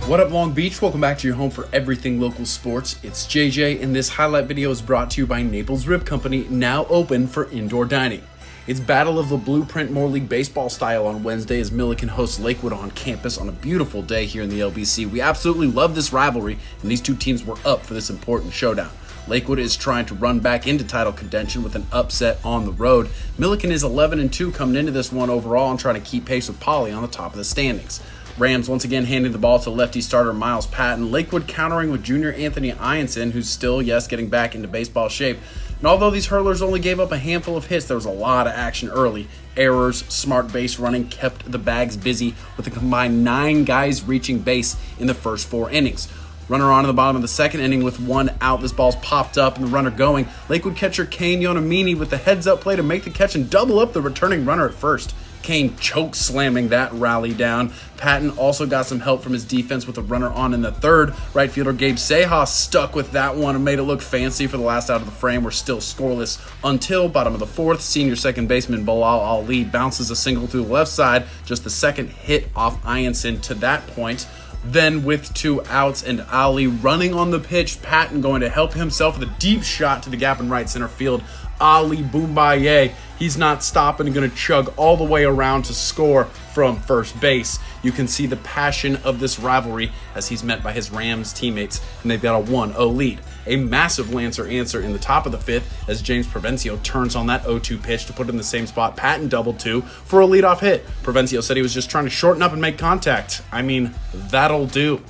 What up, Long Beach? Welcome back to your home for everything local sports. It's JJ, and this highlight video is brought to you by Naples Rib Company, now open for indoor dining. It's Battle of the Blueprint More League Baseball style on Wednesday as Millikan hosts Lakewood on campus on a beautiful day here in the LBC. We absolutely love this rivalry, and these two teams were up for this important showdown. Lakewood is trying to run back into title contention with an upset on the road. Millikan is 11-2 coming into this one overall and trying to keep pace with Poly on the top of the standings. Rams once again handing the ball to lefty starter Miles Patton. Lakewood countering with junior Anthony Ianson, who's still, getting back into baseball shape. And although these hurlers only gave up a handful of hits, there was a lot of action early. Errors, smart base running kept the Bags busy with a combined 9 guys reaching base in the first 4 innings. Runner on in the bottom of the second inning with 1 out. This ball's popped up and the runner going. Lakewood catcher Kane Yonamini with the heads-up play to make the catch and double up the returning runner at first. Kane choke slamming that rally down. Patton also got some help from his defense with a runner on in the third. Right fielder Gabe Sejas stuck with that one and made it look fancy for the last out of the frame. We're still scoreless until bottom of the fourth. Senior second baseman Bilal Ali bounces a single through the left side. Just the second hit off Ianson to that point. Then with 2 outs and Ali running on the pitch, Patton going to help himself with a deep shot to the gap in right center field. Ali Boombaye, he's not stopping and going to chug all the way around to score from first base. You can see the passion of this rivalry as he's met by his Rams teammates, and they've got a 1-0 lead. A massive Lancer answer in the top of the 5th as James Provencio turns on that 0-2 pitch to put it in the same spot. Patton doubled 2 for a leadoff hit. Provencio said he was just trying to shorten up and make contact. I mean, that'll do.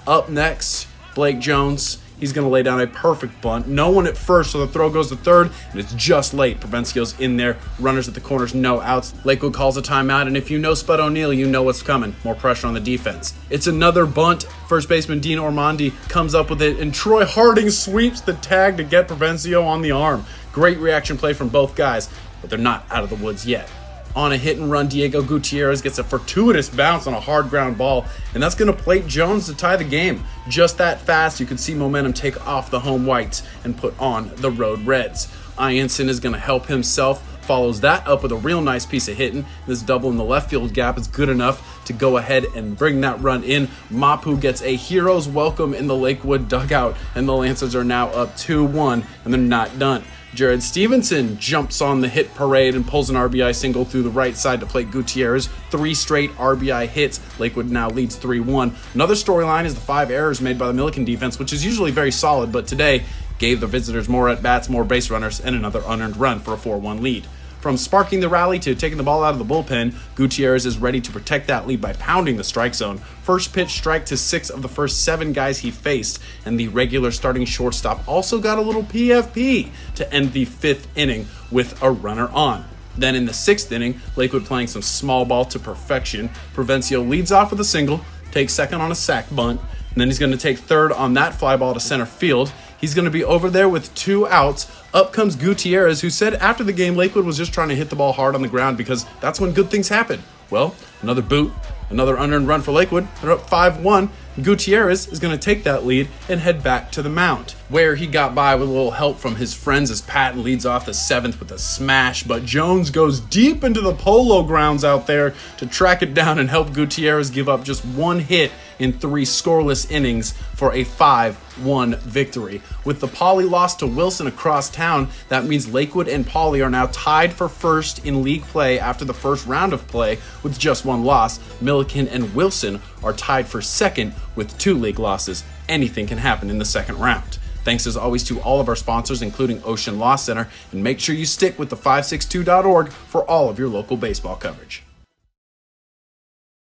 Up next, Blake Jones. He's going to lay down a perfect bunt. No one at first, so the throw goes to third, and it's just late. Provencio's in there. Runners at the corners, no outs. Lakewood calls a timeout, and if you know Spud O'Neal, you know what's coming. More pressure on the defense. It's another bunt. First baseman Dean Ormondi comes up with it, and Troy Harding sweeps the tag to get Provencio on the arm. Great reaction play from both guys, but they're not out of the woods yet. On a hit and run, Diego Gutierrez gets a fortuitous bounce on a hard ground ball, and that's going to plate Jones to tie the game. Just that fast, you can see momentum take off the home whites and put on the road reds. Ianson is going to help himself, follows that up with a real nice piece of hitting. This double in the left field gap is good enough to go ahead and bring that run in. Mapu gets a hero's welcome in the Lakewood dugout, and the Lancers are now up 2-1, and they're not done. Jared Stevenson jumps on the hit parade and pulls an RBI single through the right side to plate Gutierrez. 3 straight RBI hits. Lakewood now leads 3-1. Another storyline is the 5 errors made by the Millikan defense, which is usually very solid, but today gave the visitors more at-bats, more base runners, and another unearned run for a 4-1 lead. From sparking the rally to taking the ball out of the bullpen, Gutierrez is ready to protect that lead by pounding the strike zone. First pitch strike to 6 of the first 7 guys he faced, and the regular starting shortstop also got a little PFP to end the 5th inning with a runner on. Then in the 6th inning, Lakewood playing some small ball to perfection. Provencio leads off with a single, takes second on a sac bunt, and then he's going to take third on that fly ball to center field. He's going to be over there with 2 outs. Up comes Gutierrez, who said after the game Lakewood was just trying to hit the ball hard on the ground because that's when good things happen. Well, another boot, another unearned run for Lakewood. They're up 5-1. Gutierrez is going to take that lead and head back to the mound, where he got by with a little help from his friends as Patton leads off the 7th with a smash, but Jones goes deep into the polo grounds out there to track it down and help Gutierrez give up just 1 hit in 3 scoreless innings for a 5-1 victory. With the Poly loss to Wilson across town, that means Lakewood and Poly are now tied for first in league play after the first round of play with just 1 loss. Millikan and Wilson are tied for second with 2 league losses. Anything can happen in the second round. Thanks as always to all of our sponsors, including Ocean Law Center, and make sure you stick with the 562.org for all of your local baseball coverage.